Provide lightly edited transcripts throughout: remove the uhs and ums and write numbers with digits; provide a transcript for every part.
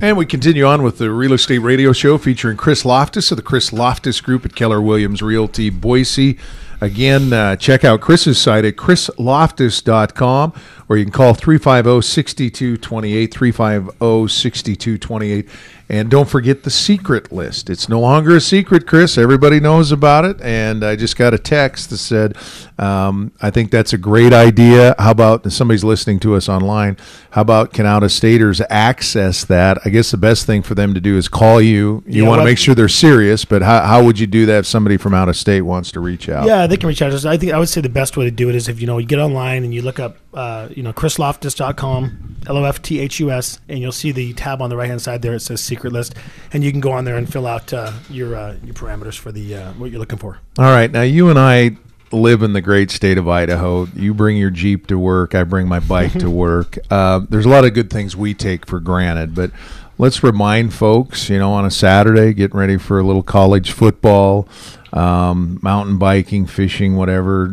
And we continue on with the Real Estate Radio Show featuring Chris Lofthus of the Chris Lofthus Group at Keller Williams Realty, Boise. Again, check out Chris's site at chrislofthus.com, or you can call 350-6228, 350-6228. And don't forget the secret list. It's no longer a secret, Chris. Everybody knows about it. And I just got a text that said, I think that's a great idea. How about, somebody's listening to us online, how about can out-of-staters access that? I guess the best thing for them to do is call you. You want to make sure they're serious, but how would you do that if somebody from out of state wants to reach out? Yeah, they can reach out. I think I would say the best way to do it is if, you get online and you look up, chrislofthus.com, Lofthus, and you'll see the tab on the right-hand side there. It says secret list, and you can go on there and fill out your parameters for the what you're looking for. All right. Now, you and I live in the great state of Idaho. You bring your Jeep to work. I bring my bike to work. There's a lot of good things we take for granted, but let's remind folks, on a Saturday, getting ready for a little college football, mountain biking, fishing, whatever,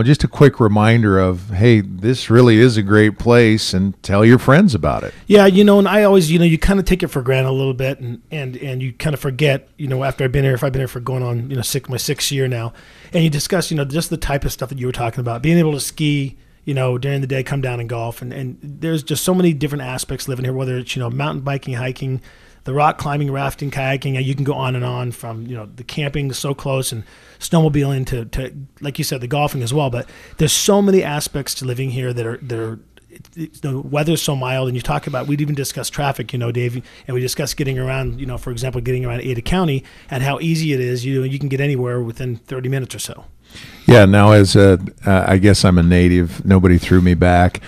just a quick reminder of, hey, this really is a great place, and tell your friends about it. Yeah, and I always, you kind of take it for granted a little bit, and you kind of forget, after I've been here, if I've been here for going on, my 6th year now, and you discuss, just the type of stuff that you were talking about, being able to ski, during the day, come down and golf, and there's just so many different aspects living here, whether it's, mountain biking, hiking, the rock climbing, rafting, kayaking. You can go on and on from, the camping so close and snowmobiling to like you said, the golfing as well. But there's so many aspects to living here that are the weather's so mild. And you talk about, we'd even discuss traffic, Dave, and we discussed getting around, for example, getting around Ada County and how easy it is. You can get anywhere within 30 minutes or so. Yeah. Now, as I guess I'm a native, nobody threw me back.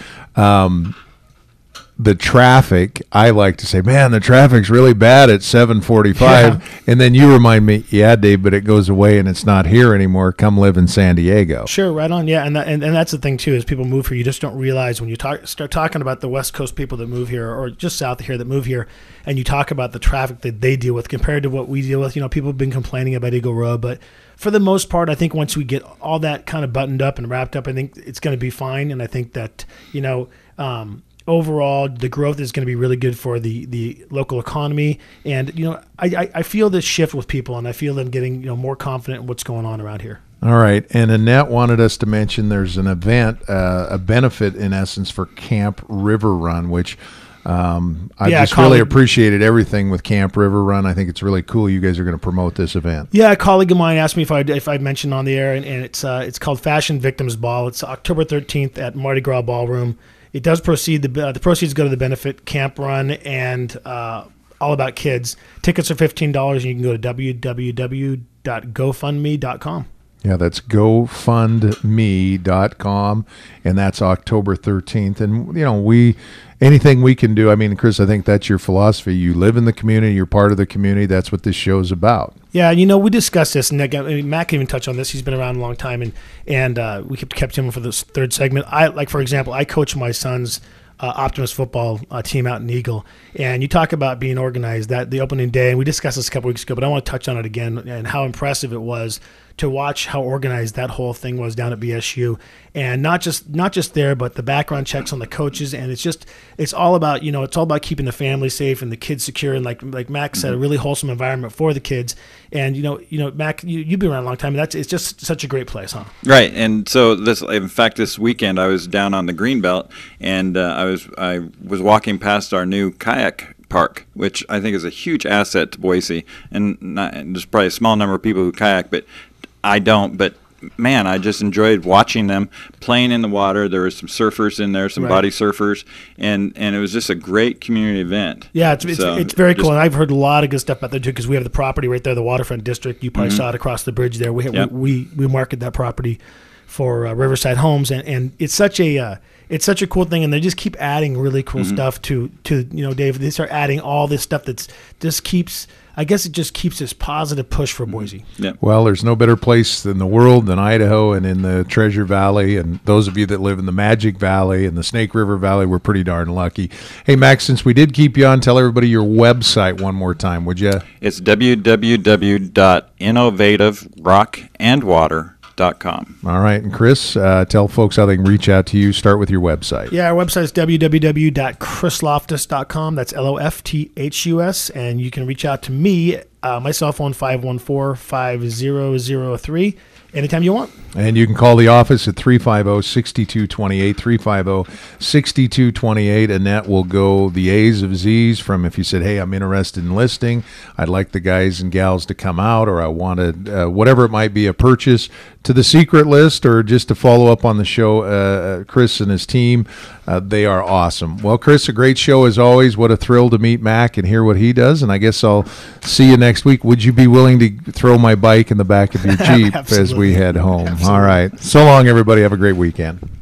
The traffic, I like to say, man, the traffic's really bad at 7:45. Yeah. And then you remind me, yeah, Dave, but it goes away and it's not here anymore. Come live in San Diego. Sure, right on. Yeah, and that's the thing, too, is people move here. You just don't realize when you start talking about the West Coast people that move here, or just south of here that move here, and you talk about the traffic that they deal with compared to what we deal with. People have been complaining about Eagle Road, but for the most part, I think once we get all that kind of buttoned up and wrapped up, I think it's going to be fine. And I think that, overall, the growth is going to be really good for the local economy. And, I feel this shift with people, and I feel them getting, more confident in what's going on around here. All right. And Annette wanted us to mention there's an event, a benefit, in essence, for Camp River Run, which really appreciated everything with Camp River Run. I think it's really cool you guys are going to promote this event. Yeah, a colleague of mine asked me if I'd mentioned on the air, and it's called Fashion Victims Ball. It's October 13th at Mardi Gras Ballroom. It does proceed. The proceeds go to the benefit Camp Run and All About Kids. Tickets are $15, and you can go to www.gofundme.com. Yeah, that's gofundme.com, and that's October 13th. And, anything we can do. I mean, Chris, I think that's your philosophy. You live in the community. You're part of the community. That's what this show's about. Yeah, we discussed this, and Matt can even touch on this. He's been around a long time, and we kept him for this third segment. For example, I coach my son's Optimus football team out in Eagle, and you talk about being organized. That the opening day, and we discussed this a couple weeks ago, but I want to touch on it again and how impressive it was to watch how organized that whole thing was down at BSU, and not just there, but the background checks on the coaches, and it's all about keeping the family safe and the kids secure, and like Max said, a really wholesome environment for the kids. And Mac, you've been around a long time, and it's just such a great place, huh? Right. And so this weekend I was down on the Greenbelt, and I was walking past our new kayak park, which I think is a huge asset to Boise, and there's probably a small number of people who kayak, but I don't. But man, I just enjoyed watching them playing in the water. There were some surfers in there, some body surfers, and it was just a great community event. Yeah, it's very cool, and I've heard a lot of good stuff about there too, because we have the property right there, the waterfront district. You probably saw it across the bridge there. We market that property for Riverside Homes, and it's such a cool thing, and they just keep adding really cool stuff to Dave. They start adding all this stuff that's just keeps. I guess it just keeps this positive push for Boise. Yeah. Well, there's no better place in the world than Idaho and in the Treasure Valley. And those of you that live in the Magic Valley and the Snake River Valley, we're pretty darn lucky. Hey, Max, since we did keep you on, tell everybody your website one more time, would you? It's www.innovativerockandwater.com. Jeep.com. All right. And Chris, tell folks how they can reach out to you. Start with your website. Yeah, our website is www.chrislofthus.com. That's Lofthus. And you can reach out to me, my cell phone, 514-5003, anytime you want. And you can call the office at 350-6228, 350-6228. Annette will go the A's of Z's from if you said, hey, I'm interested in listing, I'd like the guys and gals to come out, or I wanted whatever it might be, a purchase, to the secret list, or just to follow up on the show. Chris and his team, they are awesome. Well, Chris, a great show as always. What a thrill to meet Mac and hear what he does. And I guess I'll see you next week. Would you be willing to throw my bike in the back of your Jeep as we head home? Absolutely. All right. So long, everybody. Have a great weekend.